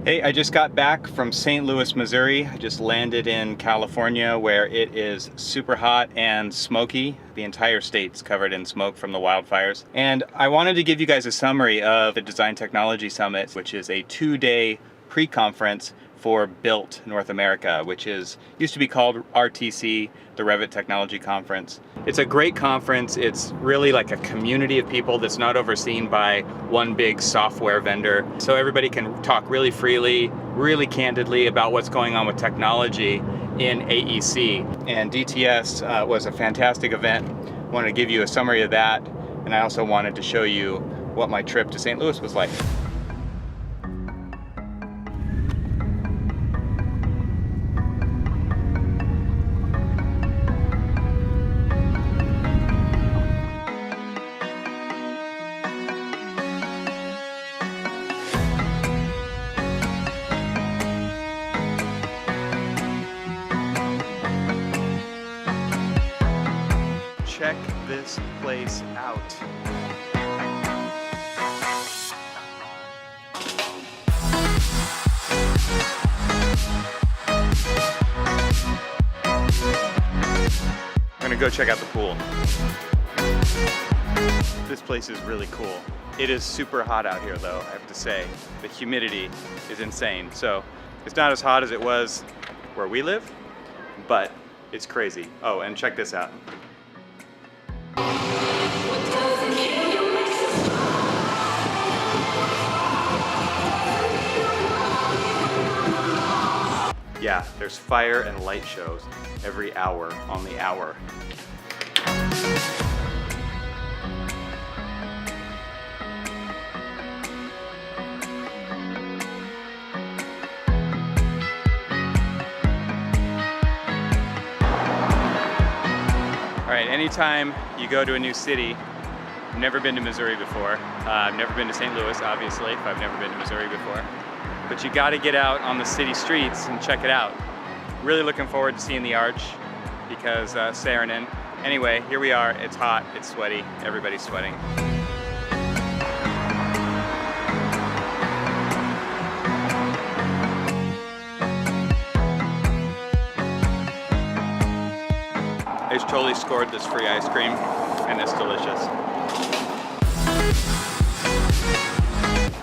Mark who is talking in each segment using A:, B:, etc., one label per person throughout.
A: Hey, I just got back from St. Louis, Missouri. I just landed in California where it is super hot and smoky. The entire state's covered in smoke from the wildfires. And I wanted to give you guys a summary of the Design Technology Summit, which is a 2-day pre-conference for BILT North America, which used to be called RTC, the Revit Technology Conference. It's a great conference. It's really like a community of people that's not overseen by one big software vendor. So everybody can talk really freely, really candidly about what's going on with technology in AEC. And DTS was a fantastic event. I wanted to give you a summary of that, and I also wanted to show you what my trip to St. Louis was like. Check this place out. I'm gonna go check out the pool. This place is really cool. It is super hot out here though, I have to say. The humidity is insane. So it's not as hot as it was where we live, but it's crazy. Oh, and check this out. Yeah, there's fire and light shows every hour on the hour. All right, anytime you go to a new city, I've never been to Missouri before. I've never been to St. Louis, obviously, if I've never been to Missouri before. But you gotta get out on the city streets and check it out. Really looking forward to seeing the arch because Saarinen. Anyway, here we are. It's hot, it's sweaty, everybody's sweating. I just totally scored this free ice cream and it's delicious.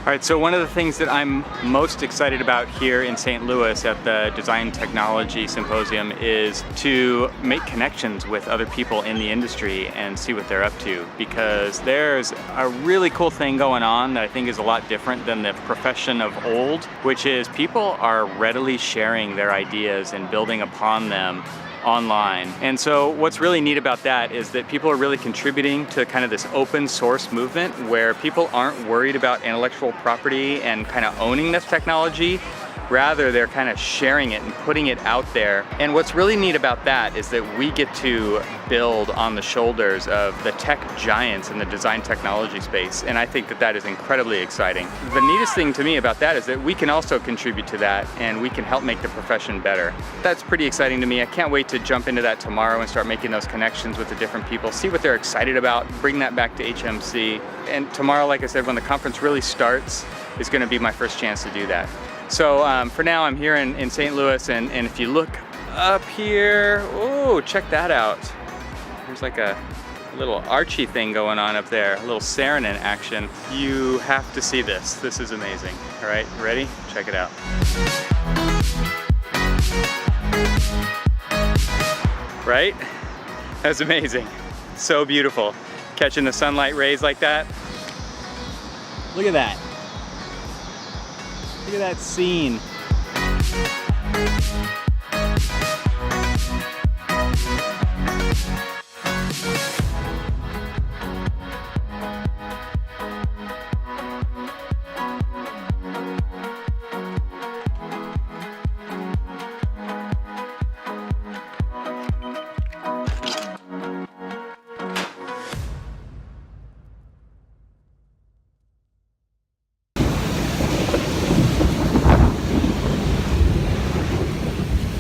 A: All right, so one of the things that I'm most excited about here in St. Louis at the Design Technology Symposium is to make connections with other people in the industry and see what they're up to, because there's a really cool thing going on that I think is a lot different than the profession of old, which is people are readily sharing their ideas and building upon them online. And so what's really neat about that is that people are really contributing to kind of this open source movement where people aren't worried about intellectual property and kind of owning this technology. Rather, they're kind of sharing it and putting it out there. And what's really neat about that is that we get to build on the shoulders of the tech giants in the design technology space. And I think that that is incredibly exciting. The neatest thing to me about that is that we can also contribute to that and we can help make the profession better. That's pretty exciting to me. I can't wait to jump into that tomorrow and start making those connections with the different people, see what they're excited about, bring that back to HMC. And tomorrow, like I said, when the conference really starts, is going to be my first chance to do that. So for now, I'm here in St. Louis, and if you look up here, oh, check that out. There's like a little archy thing going on up there, a little Saarinen action. You have to see this. This is amazing. All right, ready? Check it out. Right? That's amazing. So beautiful. Catching the sunlight rays like that. Look at that. Look at that scene.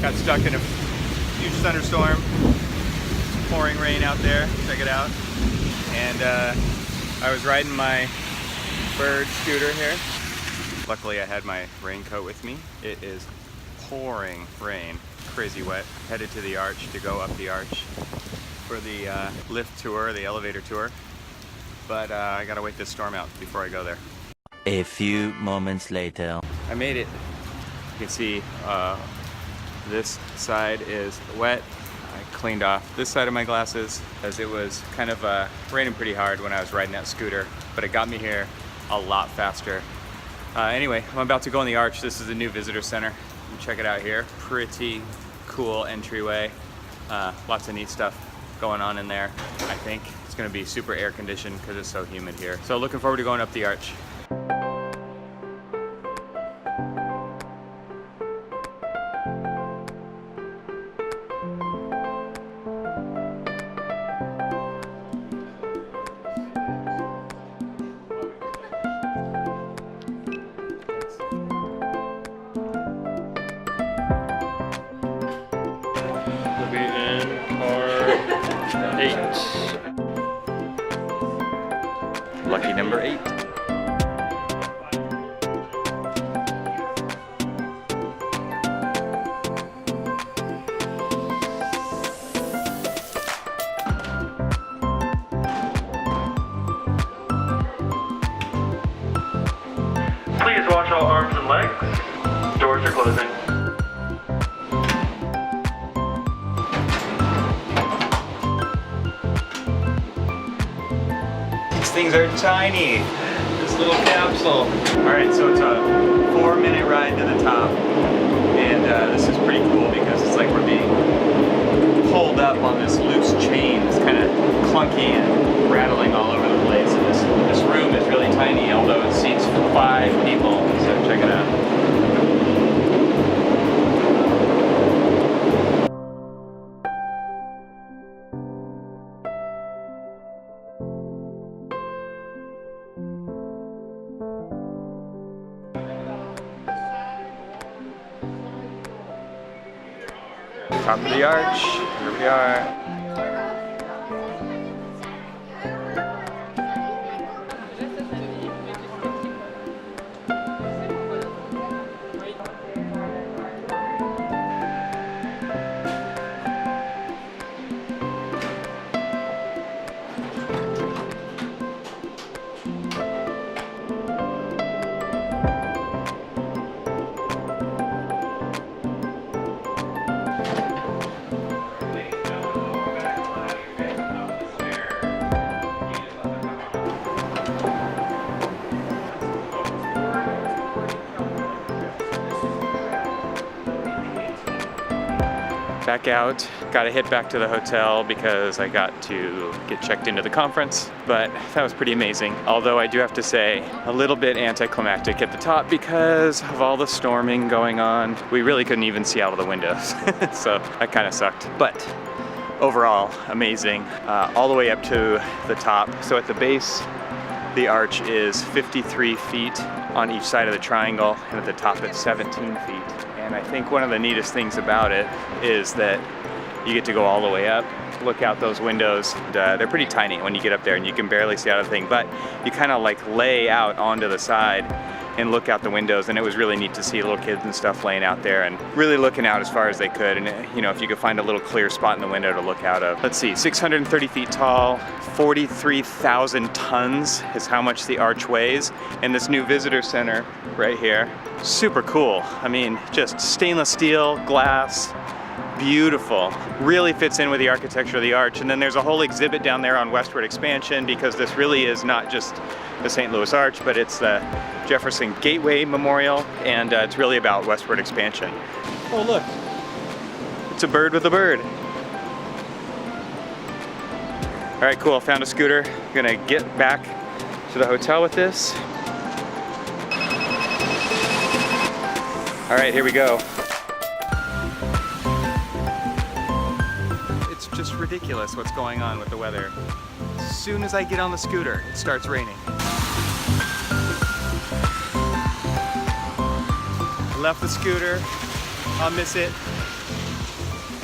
A: Got stuck in a huge thunderstorm. It's pouring rain out there, check it out. And I was riding my bird scooter here. Luckily I had my raincoat with me. It is pouring rain, crazy wet. Headed to the arch to go up the arch for the lift tour, the elevator tour. But I gotta wait this storm out before I go there.
B: A few moments later.
A: I made it. You can see this side is wet. I cleaned off this side of my glasses as it was kind of raining pretty hard when I was riding that scooter, but it got me here a lot faster. Anyway, I'm about to go in the arch. This is the new visitor center. You can check it out here. Pretty cool entryway. Lots of neat stuff going on in there. I think it's gonna be super air conditioned because it's so humid here. So looking forward to going up the arch.
C: We'll be in car 8.
A: Lucky number 8.
C: Please watch all arms and legs. Doors are closing.
A: These things are tiny. This little capsule. All right, so it's a 4-minute ride to the top. And this is pretty cool because it's like we're being pulled up on this loose chain. It's kind of clunky and rattling all over the place. And this room is really tiny, although it seats 5 people. So check it out. Top of the arch, here we are. Back out, got to hit back to the hotel because I got to get checked into the conference, but that was pretty amazing. Although I do have to say, a little bit anticlimactic at the top because of all the storming going on. We really couldn't even see out of the windows, so that kind of sucked. But overall, amazing. All the way up to the top. So at the base, the arch is 53 feet on each side of the triangle, and at the top it's 17 feet. And I think one of the neatest things about it is that you get to go all the way up, look out those windows. They're pretty tiny when you get up there and you can barely see out of the thing, but you kind of like lay out onto the side and look out the windows, and it was really neat to see little kids and stuff laying out there and really looking out as far as they could. And you know, if you could find a little clear spot in the window to look out of. Let's see, 630 feet tall, 43,000 tons is how much the arch weighs. And this new visitor center right here, super cool. I mean, just stainless steel, glass, beautiful. Really fits in with the architecture of the arch. And then there's a whole exhibit down there on westward expansion, because this really is not just the St. Louis Arch, but it's the Jefferson Gateway Memorial, and it's really about westward expansion. Oh look, it's a bird with a bird. All right, cool, found a scooter. I'm gonna get back to the hotel with this. All right, here we go. It's just ridiculous what's going on with the weather. As soon as I get on the scooter, it starts raining. I left the scooter, I'll miss it.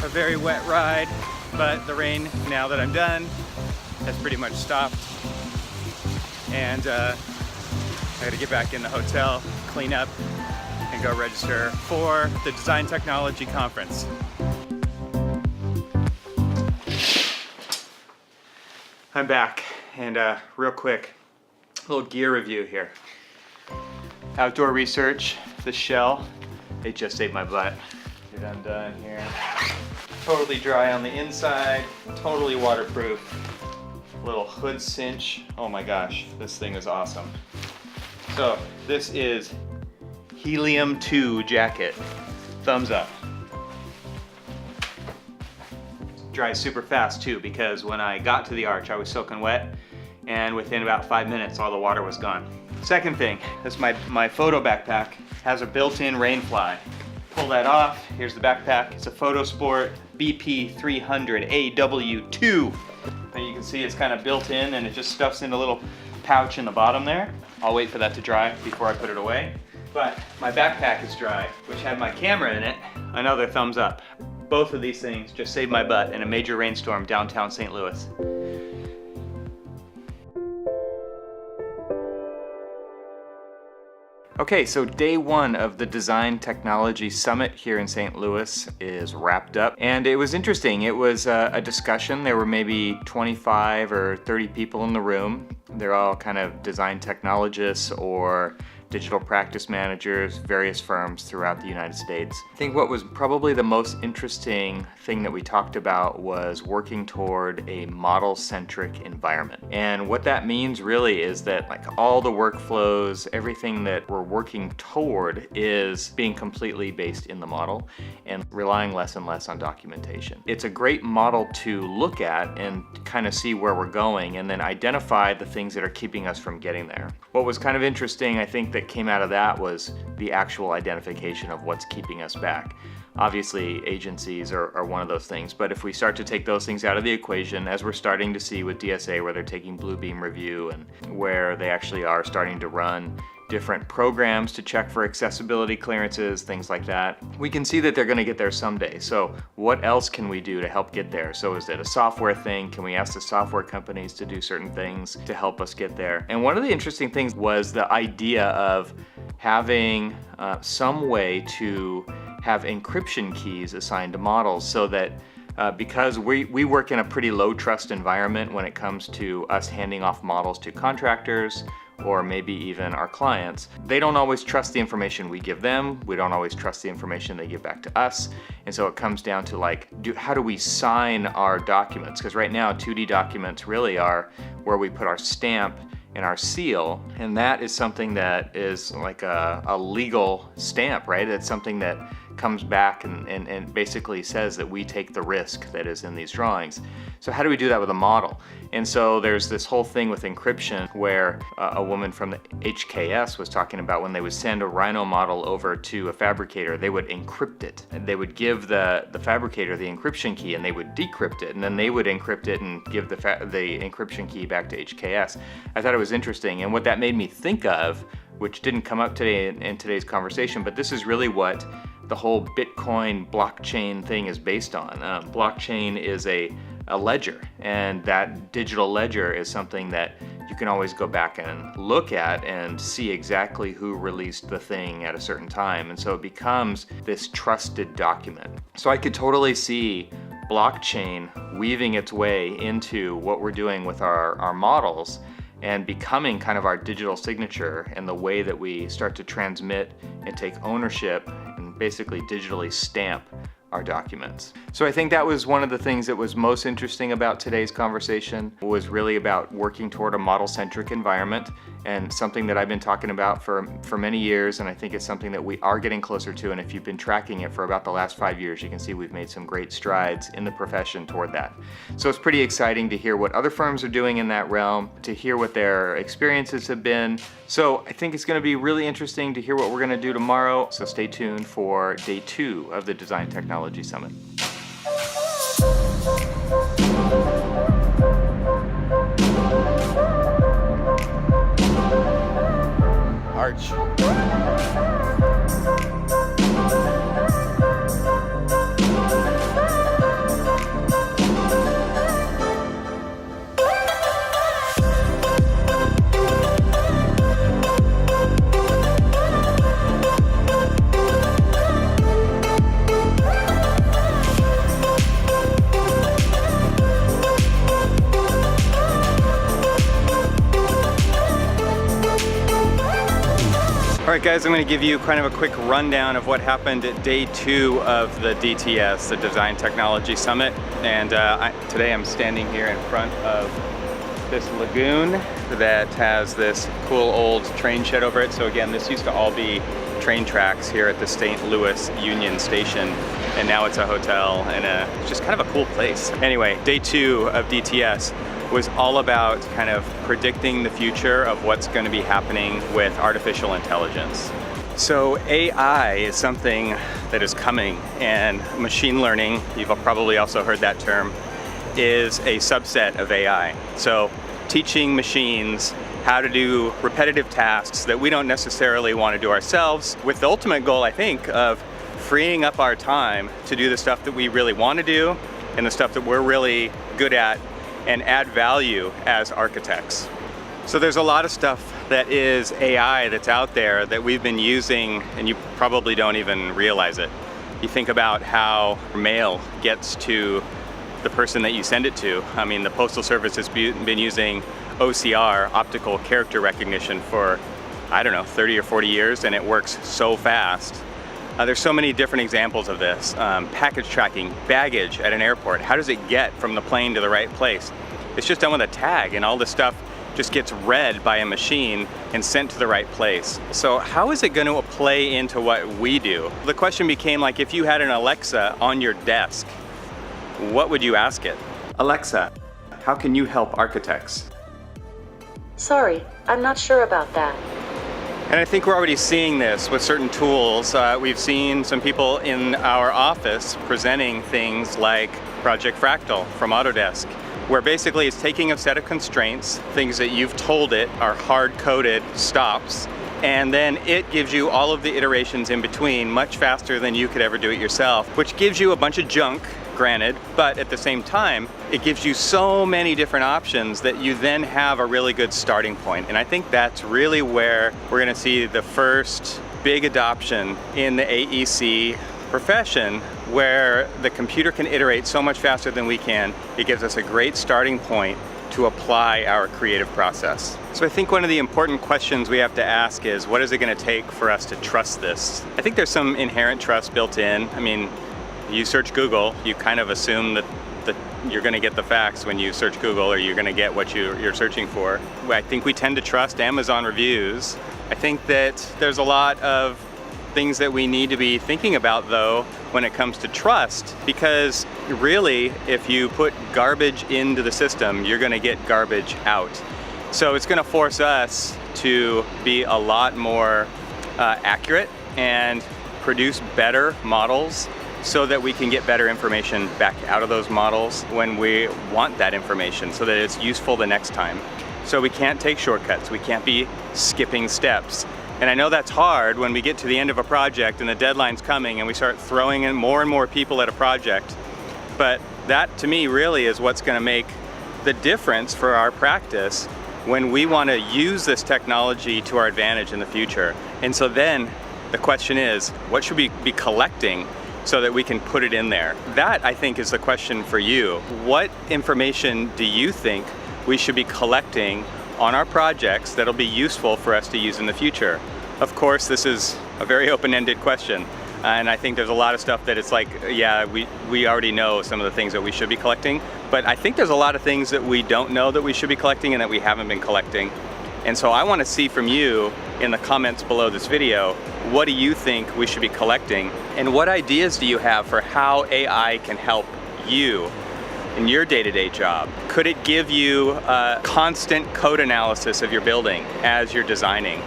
A: A very wet ride, but the rain, now that I'm done, has pretty much stopped. And I I gotta get back in the hotel, clean up, and go register for the Design Technology Conference. I'm back, and real quick, a little gear review here. Outdoor Research, the shell, it just saved my butt. Get undone here. Totally dry on the inside, totally waterproof. Little hood cinch. Oh my gosh, this thing is awesome. So this is Helium 2 jacket. Thumbs up. Dries super fast too, because when I got to the arch I was soaking wet, and within about 5 minutes all the water was gone. Second thing, this is my photo backpack. Has a built-in rain fly. Pull that off. Here's the backpack. It's a Photosport BP 300 AW2. And you can see it's kind of built in, and it just stuffs in a little pouch in the bottom there. I'll wait for that to dry before I put it away. But my backpack is dry, which had my camera in it. Another thumbs up. Both of these things just saved my butt in a major rainstorm downtown St. Louis. Okay, so day one of the Design Technology Summit here in St. Louis is wrapped up, and it was interesting. It was a discussion. There were maybe 25 or 30 people in the room. They're all kind of design technologists or digital practice managers, various firms throughout the United States. I think what was probably the most interesting thing that we talked about was working toward a model-centric environment. And what that means really is that like all the workflows, everything that we're working toward is being completely based in the model and relying less and less on documentation. It's a great model to look at and kind of see where we're going and then identify the things that are keeping us from getting there. What was kind of interesting, I think, that came out of that was the actual identification of what's keeping us back. Obviously, agencies are one of those things, but if we start to take those things out of the equation, as we're starting to see with DSA, where they're taking Bluebeam review and where they actually are starting to run different programs to check for accessibility clearances, things like that, we can see that they're going to get there someday. So what else can we do to help get there? So is it a software thing? Can we ask the software companies to do certain things to help us get there? And one of the interesting things was the idea of having some way to have encryption keys assigned to models, so that because we work in a pretty low trust environment when it comes to us handing off models to contractors or maybe even our clients. They don't always trust the information we give them. We don't always trust the information they give back to us. And so it comes down to like, how do we sign our documents? Because right now 2D documents really are where we put our stamp and our seal, and that is something that is like a legal stamp, right? It's something that comes back and basically says that we take the risk that is in these drawings. So how do we do that with a model? And so there's this whole thing with encryption where a woman from the HKS was talking about when they would send a Rhino model over to a fabricator, they would encrypt it. And they would give the fabricator the encryption key, and they would decrypt it, and then they would encrypt it and give the encryption key back to HKS. I thought it was interesting, and what that made me think of, which didn't come up today in today's conversation, but this is really what the whole Bitcoin blockchain thing is based on. Blockchain is a ledger, and that digital ledger is something that you can always go back and look at and see exactly who released the thing at a certain time, and so it becomes this trusted document. So I could totally see blockchain weaving its way into what we're doing with our models and becoming kind of our digital signature and the way that we start to transmit and take ownership and basically digitally stamp our documents. So I think that was one of the things that was most interesting about today's conversation, was really about working toward a model-centric environment, and something that I've been talking about for many years, and I think it's something that we are getting closer to. And if you've been tracking it for about the last 5 years, you can see we've made some great strides in the profession toward that. So it's pretty exciting to hear what other firms are doing in that realm, to hear what their experiences have been. So I think it's going to be really interesting to hear what we're going to do tomorrow. So stay tuned for day 2 of the Design Technology Summit. Arch. Alright guys, I'm going to give you kind of a quick rundown of what happened at day 2 of the DTS, the Design Technology Summit. And today I'm standing here in front of this lagoon that has this cool old train shed over it. So again, this used to all be train tracks here at the St. Louis Union Station, and now it's a hotel and it's just kind of a cool place. Anyway, day 2 of DTS was all about kind of predicting the future of what's going to be happening with artificial intelligence. So AI is something that is coming, and machine learning, you've probably also heard that term, is a subset of AI. So teaching machines how to do repetitive tasks that we don't necessarily want to do ourselves, with the ultimate goal, I think, of freeing up our time to do the stuff that we really want to do and the stuff that we're really good at and add value as architects. So there's a lot of stuff that is AI that's out there that we've been using, and you probably don't even realize it. You think about how mail gets to the person that you send it to. I mean, the Postal Service has been using OCR, optical character recognition, for, I don't know, 30 or 40 years, and it works so fast. There's so many different examples of this. Package tracking, baggage at an airport. How does it get from the plane to the right place? It's just done with a tag, and all this stuff just gets read by a machine and sent to the right place. So how is it going to play into what we do? The question became, like, if you had an Alexa on your desk, what would you ask it? Alexa, how can you help architects?
D: Sorry, I'm not sure about that.
A: And I think we're already seeing this with certain tools. We've seen some people in our office presenting things like Project Fractal from Autodesk, where basically it's taking a set of constraints, things that you've told it are hard-coded stops, and then it gives you all of the iterations in between much faster than you could ever do it yourself, which gives you a bunch of junk, granted, but at the same time, it gives you so many different options that you then have a really good starting point. And I think that's really where we're going to see the first big adoption in the AEC profession, where the computer can iterate so much faster than we can. It gives us a great starting point to apply our creative process. So I think one of the important questions we have to ask is, what is it going to take for us to trust this? I think there's some inherent trust built in. I mean, you search Google, you kind of assume that you're going to get the facts when you search Google, or you're going to get what you're searching for. I think we tend to trust Amazon reviews. I think that there's a lot of things that we need to be thinking about, though, when it comes to trust, because really, if you put garbage into the system, you're going to get garbage out. So it's going to force us to be a lot more accurate and produce better models, so that we can get better information back out of those models when we want that information, so that it's useful the next time. So we can't take shortcuts, we can't be skipping steps. And I know that's hard when we get to the end of a project and the deadline's coming and we start throwing in more and more people at a project. But that, to me, really is what's going to make the difference for our practice when we want to use this technology to our advantage in the future. And so then the question is, what should we be collecting so that we can put it in there? That, I think, is the question for you. What information do you think we should be collecting on our projects that'll be useful for us to use in the future? Of course, this is a very open-ended question, and I think there's a lot of stuff that it's like, yeah, we already know some of the things that we should be collecting, but I think there's a lot of things that we don't know that we should be collecting and that we haven't been collecting. And so I want to see from you in the comments below this video, what do you think we should be collecting? And what ideas do you have for how AI can help you in your day-to-day job? Could it give you a constant code analysis of your building as you're designing?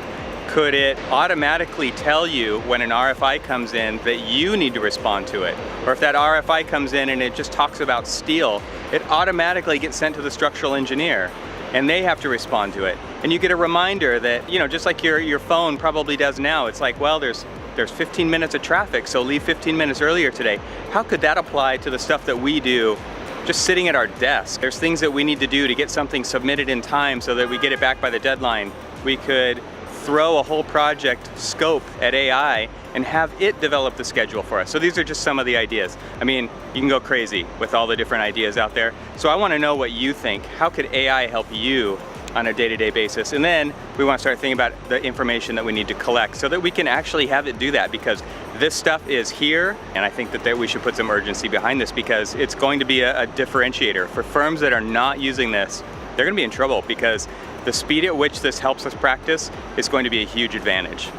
A: Could it automatically tell you when an RFI comes in that you need to respond to it? Or if that RFI comes in and it just talks about steel, it automatically gets sent to the structural engineer, and they have to respond to it. And you get a reminder that, you know, just like your phone probably does now, it's like, well, there's 15 minutes of traffic, so leave 15 minutes earlier today. How could that apply to the stuff that we do just sitting at our desk? There's things that we need to do to get something submitted in time so that we get it back by the deadline. We could throw a whole project scope at AI and have it develop the schedule for us. So these are just some of the ideas. I mean, you can go crazy with all the different ideas out there. So I want to know what you think. How could AI help you on a day-to-day basis. And then we want to start thinking about the information that we need to collect so that we can actually have it do that, because this stuff is here, and I think that we should put some urgency behind this, because it's going to be a differentiator. For firms that are not using this, they're going to be in trouble, because the speed at which this helps us practice is going to be a huge advantage.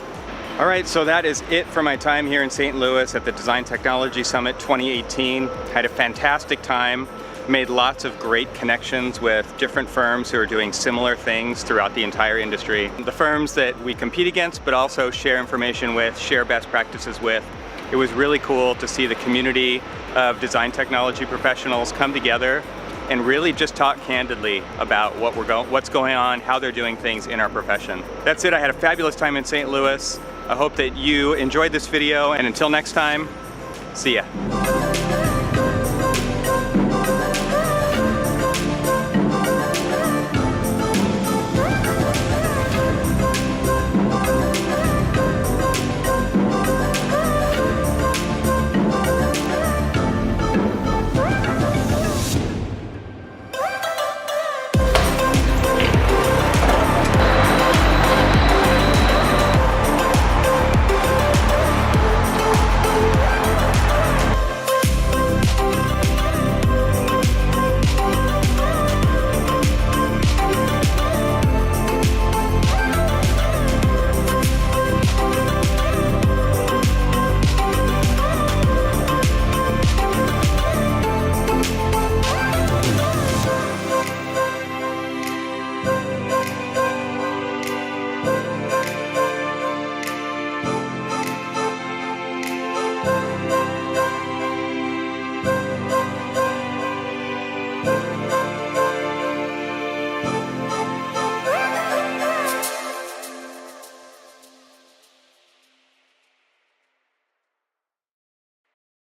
A: All right, so that is it for my time here in St. Louis at the Design Technology Summit 2018. Had a fantastic time, made lots of great connections with different firms who are doing similar things throughout the entire industry. The firms that we compete against, but also share information with, share best practices with. It was really cool to see the community of design technology professionals come together and really just talk candidly about what's going on, how they're doing things in our profession. That's it. I had a fabulous time in St. Louis. I hope that you enjoyed this video, and until next time, see ya.